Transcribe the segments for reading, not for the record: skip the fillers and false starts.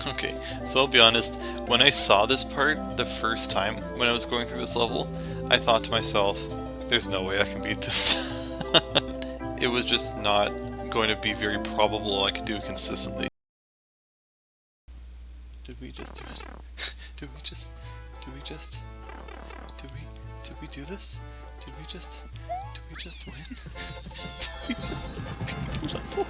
Okay, so I'll be honest, when I saw this part the first time when I was going through this level, I thought to myself, there's no way I can beat this. It was just not going to be very probable I could do it consistently. Did we just do it? Did we just did we do this? Did we just win? Did we just beat the level?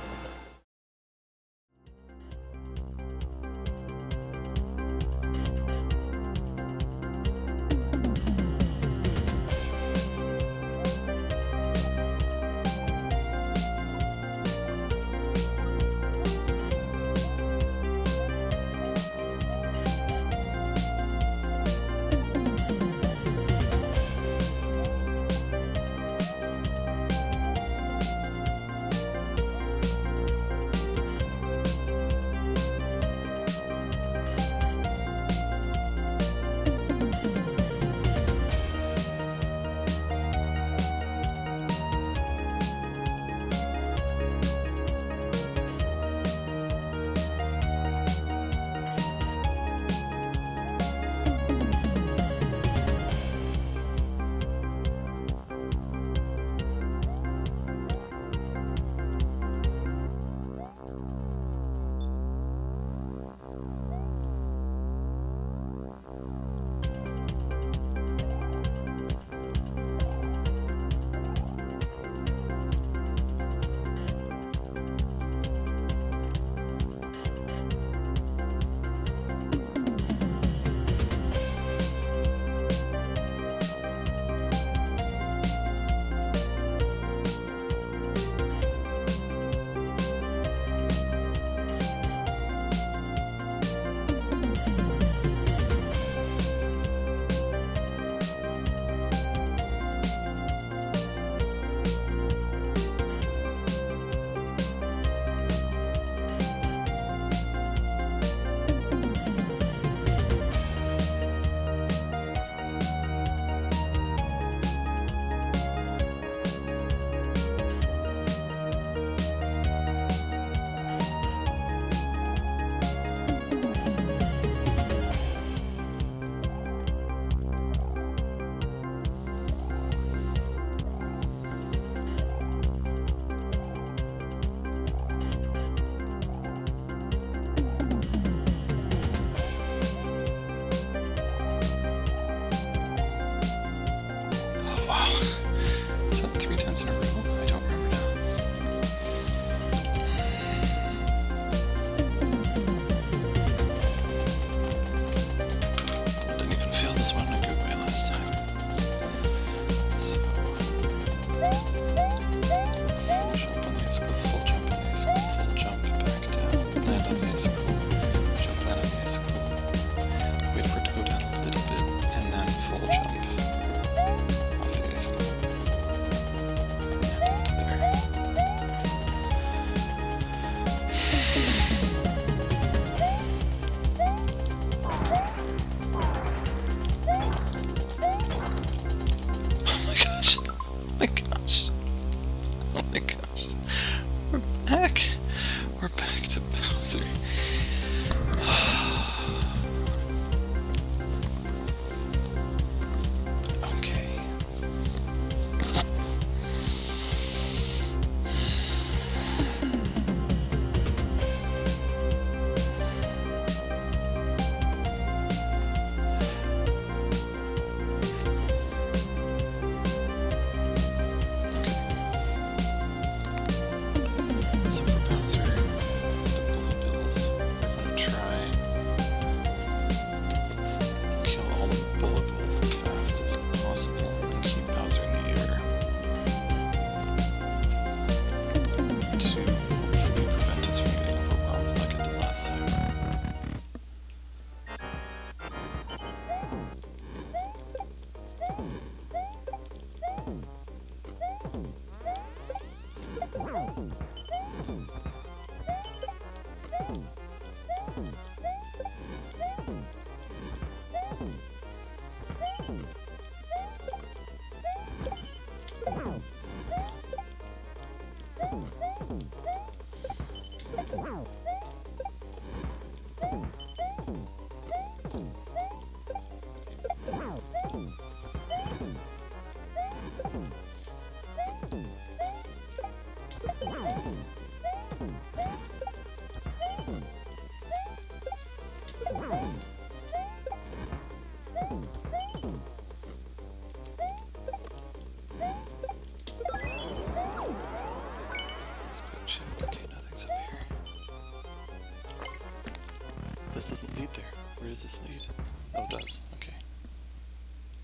This doesn't lead there. Where does this lead? Oh, it does. Okay.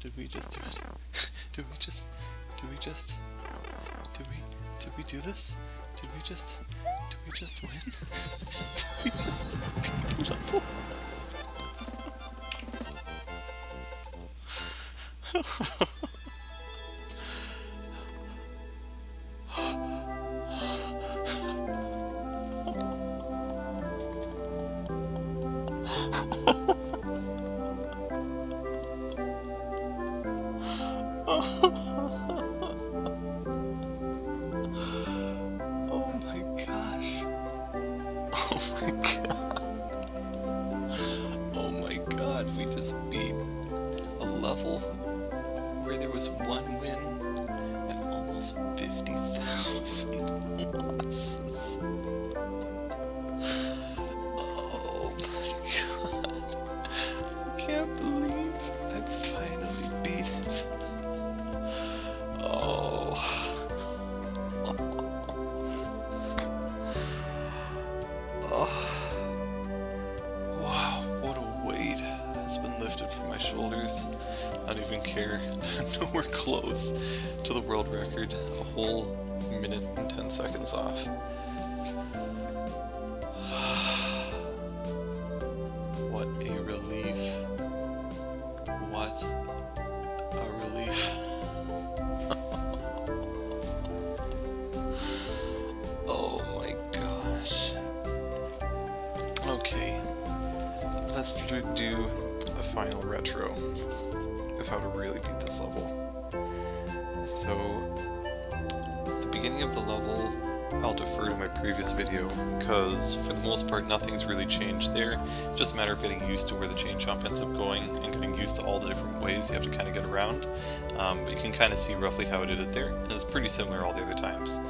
Did we just do it? Did we do this? Did we just win? Did we just beat the level? We just beat a level where there was one win and almost 50,000 losses. Oh my god. I can't believe I finally beat it. Oh. Oh. Has been lifted from my shoulders. I don't even care that I'm nowhere close to the world record, a whole minute and 10 seconds off. What a relief. What a relief. Oh my gosh. Okay, let's do a final retro of how to really beat this level. So, at the beginning of the level, I'll defer to my previous video, because for the most part nothing's really changed there. It's just a matter of getting used to where the chain jump ends up going, and getting used to all the different ways you have to kind of get around. But you can kind of see roughly how I did it there, and it's pretty similar all the other times.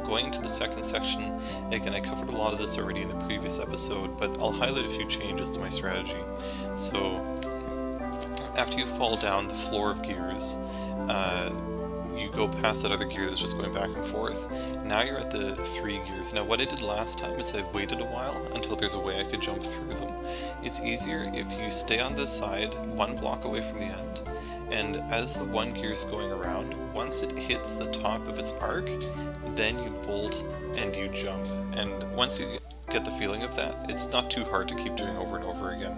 Going to the second section, again I covered a lot of this already in the previous episode, but I'll highlight a few changes to my strategy. So, after you fall down the floor of gears, you go past that other gear that's just going back and forth. Now you're at the 3 gears. Now what I did last time is I waited a while until there's a way I could jump through them. It's easier if you stay on this side 1 block away from the end, and as the 1 gear is going around, once it hits the top of its arc, then you bolt and you jump. And once you get the feeling of that, it's not too hard to keep doing over and over again.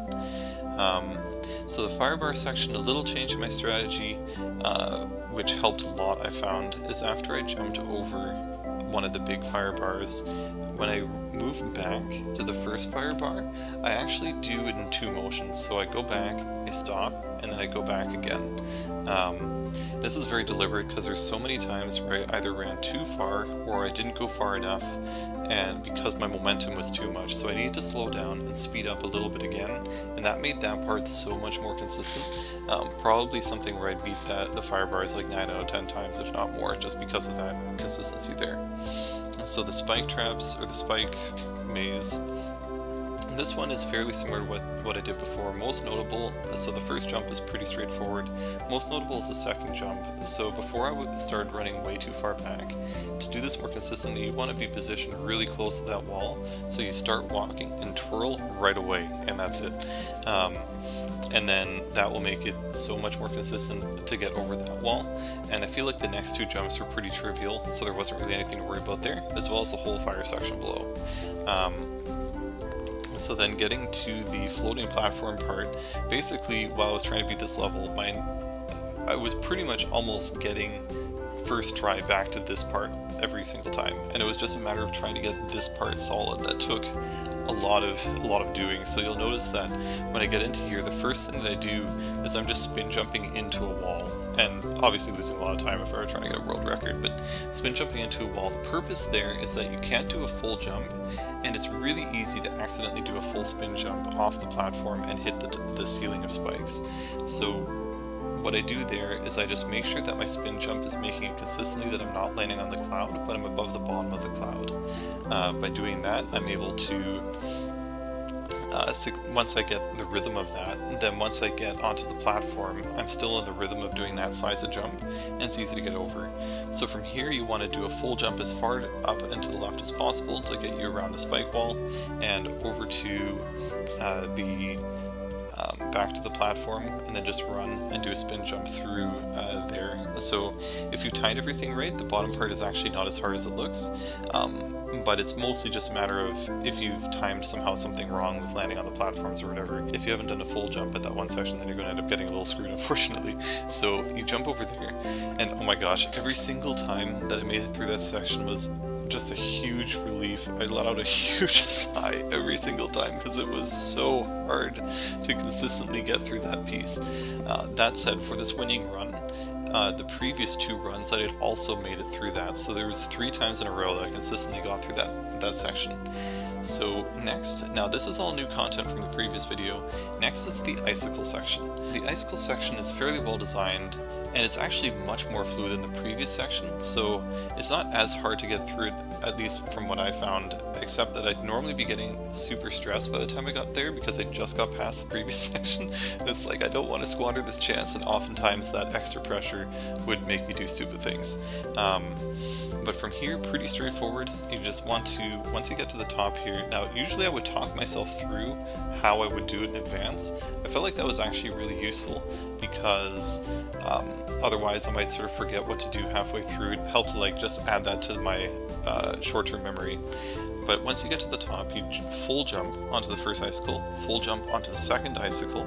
So the fire bar section, a little change in my strategy, which helped a lot I found, is after I jumped over one of the big fire bars, when I move back to the first fire bar, I actually do it in 2 motions. So I go back, I stop, and then I go back again. This is very deliberate because there's so many times where I either ran too far or I didn't go far enough, and because my momentum was too much, so I needed to slow down and speed up a little bit again, and that made that part so much more consistent. Probably something where I'd beat the fire bars like 9 out of 10 times, if not more, just because of that consistency there. So the spike traps, or the spike maze, this one is fairly similar to what I did before. Most notable, so the first jump is pretty straightforward. Most notable is the second jump. So before I started running way too far back, to do this more consistently, you want to be positioned really close to that wall. So you start walking and twirl right away, and that's it. And then that will make it so much more consistent to get over that wall. And I feel like the next 2 jumps were pretty trivial, so there wasn't really anything to worry about there, as well as the whole fire section below. So then getting to the floating platform part, basically while I was trying to beat this level, I was pretty much almost getting first try back to this part every single time, and it was just a matter of trying to get this part solid. That took a lot of doing. So you'll notice that when I get into here, the first thing that I do is I'm just spin jumping into a wall, and obviously losing a lot of time if I were trying to get a world record, but spin jumping into a wall. The purpose there is that you can't do a full jump, and it's really easy to accidentally do a full spin jump off the platform and hit the ceiling of spikes. So what I do there is I just make sure that my spin jump is making it consistently, that I'm not landing on the cloud, but I'm above the bottom of the cloud. By doing that, I'm able to once I get the rhythm of that, then once I get onto the platform, I'm still in the rhythm of doing that size of jump, and it's easy to get over. So from here you want to do a full jump as far up and to the left as possible to get you around the spike wall and over to the back to the platform, and then just run and do a spin jump through there. So if you timed everything right, the bottom part is actually not as hard as it looks, but it's mostly just a matter of if you've timed somehow something wrong with landing on the platforms or whatever. If you haven't done a full jump at that one section, then you're going to end up getting a little screwed, unfortunately. So you jump over there, and oh my gosh, every single time that I made it through that section was just a huge relief. I let out a huge sigh every single time because it was so hard to consistently get through that piece. That said, for this winning run, the previous 2 runs I had also made it through that, so there was 3 times in a row that I consistently got through that section. So next, now this is all new content from the previous video, next is the Icicle section. The Icicle section is fairly well designed, and it's actually much more fluid than the previous section, so it's not as hard to get through it, at least from what I found, except that I'd normally be getting super stressed by the time I got there because I just got past the previous section. It's like, I don't want to squander this chance, and oftentimes that extra pressure would make me do stupid things. But from here, pretty straightforward. You just want to, once you get to the top here, now usually I would talk myself through how I would do it in advance. I felt like that was actually really useful because otherwise I might sort of forget what to do halfway through. It helped to like just add that to my short-term memory. But once you get to the top, you full jump onto the first icicle, full jump onto the second icicle,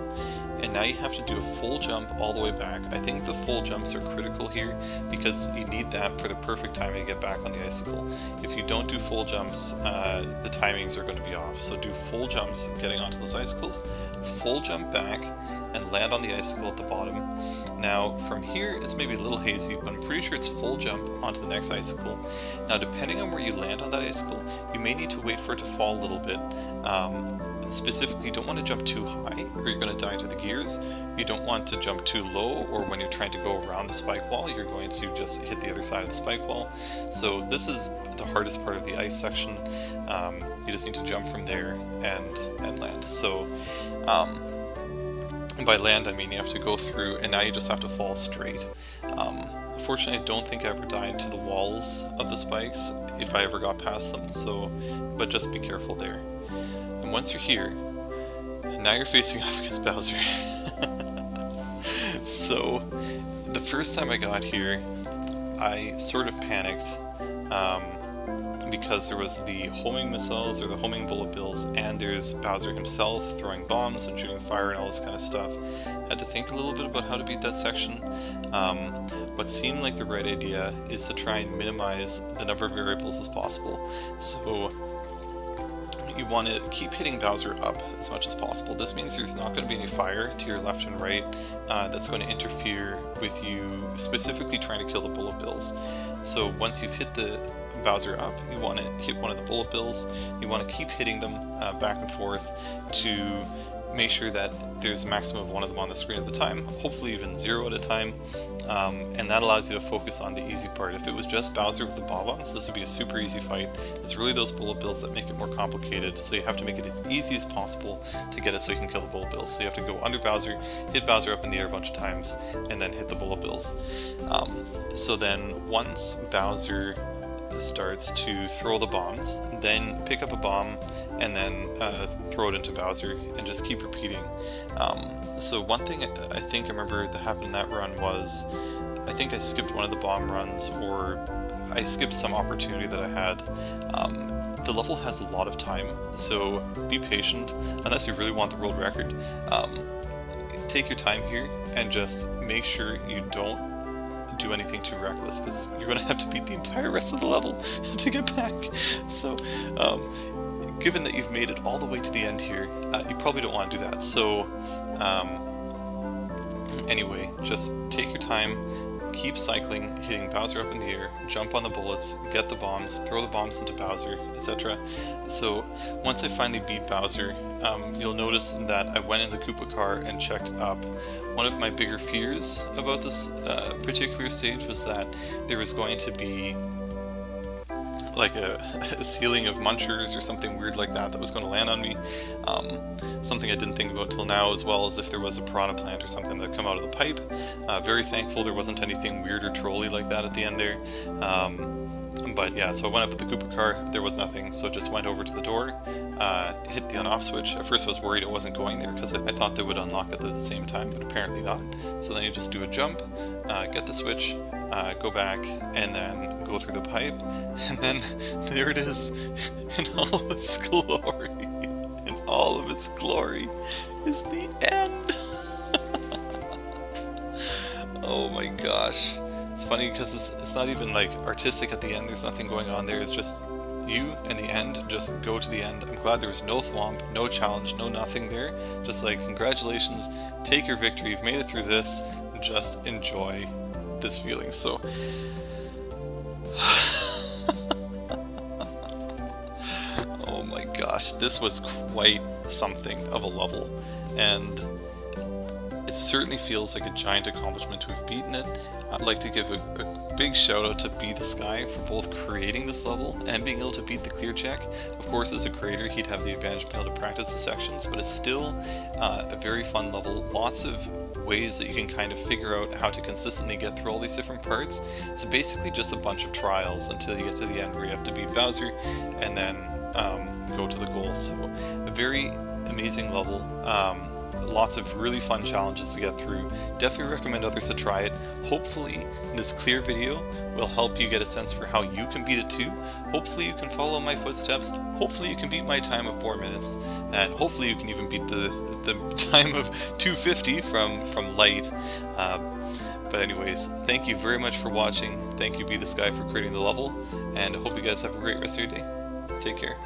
and now you have to do a full jump all the way back. I think the full jumps are critical here because you need that for the perfect timing to get back on the icicle. If you don't do full jumps, the timings are going to be off. So do full jumps getting onto those icicles, full jump back, and land on the icicle at the bottom. Now from here it's maybe a little hazy, but I'm pretty sure it's full jump onto the next icicle. Now depending on where you land on that icicle, you may need to wait for it to fall a little bit. Specifically, you don't want to jump too high or you're going to die to the gears. You don't want to jump too low, or when you're trying to go around the spike wall, you're going to just hit the other side of the spike wall. So this is the hardest part of the ice section. You just need to jump from there and land. So by land I mean you have to go through, and now you just have to fall straight. Fortunately, I don't think I ever died to the walls of the spikes if I ever got past them, so, but just be careful there. And once you're here, now you're facing off against Bowser. So the first time I got here, I sort of panicked because there was the homing missiles or the homing bullet bills, and there's Bowser himself throwing bombs and shooting fire and all this kind of stuff. I had to think a little bit about how to beat that section. What seemed like the right idea is to try and minimize the number of variables as possible. So you want to keep hitting Bowser up as much as possible. This means there's not going to be any fire to your left and right that's going to interfere with you specifically trying to kill the bullet bills. So once you've hit the Bowser up, you want to hit one of the bullet bills. You want to keep hitting them back and forth to make sure that there's a maximum of one of them on the screen at a time, hopefully even 0 at a time, and that allows you to focus on the easy part. If it was just Bowser with the bob-ombs, this would be a super easy fight. It's really those bullet bills that make it more complicated, so you have to make it as easy as possible to get it so you can kill the bullet bills. So you have to go under Bowser, hit Bowser up in the air a bunch of times, and then hit the bullet bills. So then once Bowser starts to throw the bombs, then pick up a bomb and then throw it into Bowser and just keep repeating. So one thing I think I remember that happened in that run was I think I skipped one of the bomb runs, or I skipped some opportunity that I had. The level has a lot of time, so be patient unless you really want the world record. Take your time here and just make sure you don't do anything too reckless, because you're going to have to beat the entire rest of the level to get back. So given that you've made it all the way to the end here, you probably don't want to do that. So anyway, just take your time, keep cycling, hitting Bowser up in the air, jump on the bullets, get the bombs, throw the bombs into Bowser, etc. So once I finally beat Bowser, you'll notice that I went in the Koopa car and checked up. One of my bigger fears about this particular stage was that there was going to be like a ceiling of munchers or something weird like that was going to land on me. Something I didn't think about till now, as well as if there was a piranha plant or something that come out of the pipe. Very thankful there wasn't anything weird or trolly like that at the end there. But yeah, so I went up with the Koopa car, there was nothing, so just went over to the door, hit the on-off switch. At first I was worried it wasn't going there because I thought they would unlock it at the same time, but apparently not. So then you just do a jump, get the switch, go back, and then go through the pipe, and then there it is in all of its glory. In all of its glory is the end. Oh my gosh. It's funny because it's not even like artistic at the end, there's nothing going on there, it's just you and the end, just go to the end. I'm glad there was no thwomp, no challenge, no nothing there, just like congratulations, take your victory, you've made it through this, just enjoy this feeling. So oh my gosh, this was quite something of a level, and it certainly feels like a giant accomplishment to have beaten it. I'd like to give a big shout out to bthesky for both creating this level and being able to beat the clear check. Of course, as a creator, he'd have the advantage of being able to practice the sections, but it's still a very fun level. Lots of ways that you can kind of figure out how to consistently get through all these different parts. It's basically just a bunch of trials until you get to the end where you have to beat Bowser and then go to the goal. So a very amazing level. Lots of really fun challenges to get through. Definitely recommend others to try it. Hopefully this clear video will help you get a sense for how you can beat it too. Hopefully you can follow my footsteps. Hopefully you can beat my time of 4 minutes, and hopefully you can even beat the time of 2:50 from light. But anyways, thank you very much for watching. Thank you bthesky for creating the level, and I hope you guys have a great rest of your day. Take care.